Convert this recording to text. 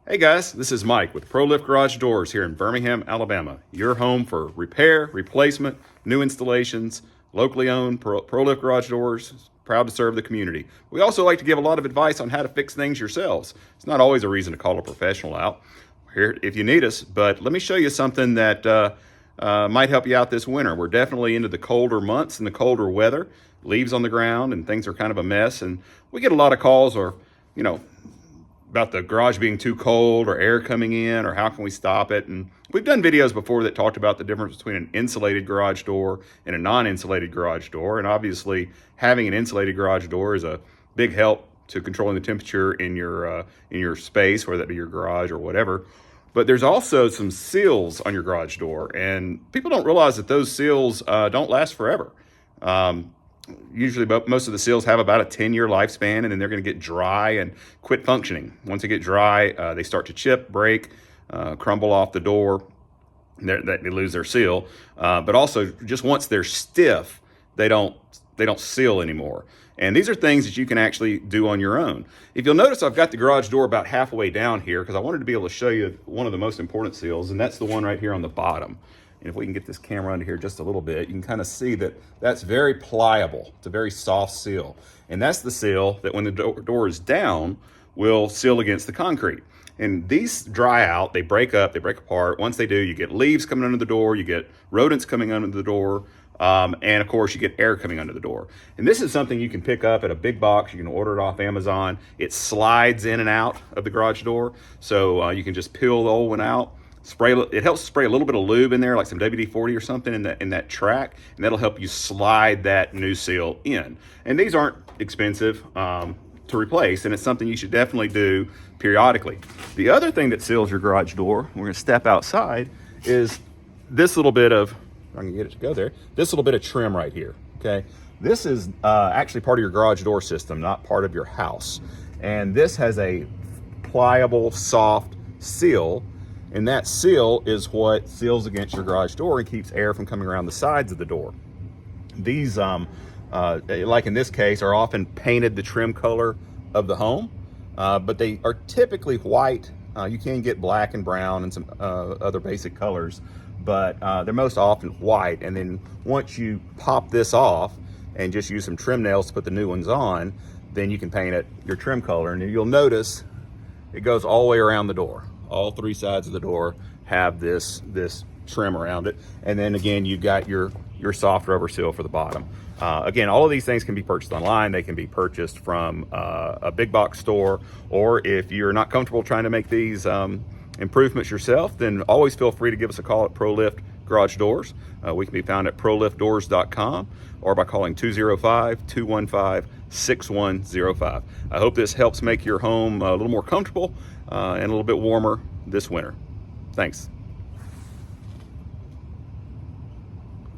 Hey guys, this is Mike with ProLift Garage Doors here in Birmingham, Alabama. Your home for repair, replacement, new installations, locally owned ProLift Garage Doors. Proud to serve the community. We also like to give a lot of advice on how to fix things yourselves. It's not always a reason to call a professional out. We're here if you need us, but let me show you something that might help you out this winter. We're definitely into the colder months and the colder weather. Leaves on the ground and things are kind of a mess, and we get a lot of calls about the garage being too cold or air coming in or how can we stop it. And we've done videos before that talked about the difference between an insulated garage door and a non-insulated garage door. And obviously having an insulated garage door is a big help to controlling the temperature in your space, whether that be your garage or whatever. But there's also some seals on your garage door, and people don't realize that those seals don't last forever. Usually most of the seals have about a 10-year lifespan, and then they're going to get dry and quit functioning. Once they get dry, they start to chip, break, crumble off the door. They lose their seal. But also, just once they're stiff, they don't seal anymore. And these are things that you can actually do on your own. If you'll notice, I've got the garage door about halfway down here because I wanted to be able to show you one of the most important seals, and that's the one right here on the bottom. And if we can get this camera under here just a little bit, you can kind of see that that's very pliable. It's a very soft seal. And that's the seal that when the door is down, will seal against the concrete. And these dry out, they break up, they break apart. Once they do, you get leaves coming under the door, you get rodents coming under the door, and of course you get air coming under the door. And this is something you can pick up at a big box. You can order it off Amazon. It slides in and out of the garage door. So you can just peel the old one out. It helps spray a little bit of lube in there, like some WD-40 or something in that track, and that'll help you slide that new seal in. And these aren't expensive to replace, and it's something you should definitely do periodically. The other thing that seals your garage door, we're gonna step outside, is this little bit of, if I can get it to go there, this little bit of trim right here, okay? This is actually part of your garage door system, not part of your house. And this has a pliable, soft seal, and that seal is what seals against your garage door and keeps air from coming around the sides of the door. These, like in this case, are often painted the trim color of the home, but they are typically white. You can get black and brown and some other basic colors, but they're most often white. And then once you pop this off and just use some trim nails to put the new ones on, then you can paint it your trim color. And you'll notice it goes all the way around the door. All three sides of the door have this trim around it. And then again, you've got your soft rubber seal for the bottom. Again, all of these things can be purchased online. They can be purchased from a big box store, or if you're not comfortable trying to make these improvements yourself, then always feel free to give us a call at ProLift Garage Doors. We can be found at proliftdoors.com or by calling 205-215-6105. I hope this helps make your home a little more comfortable and a little bit warmer this winter. Thanks.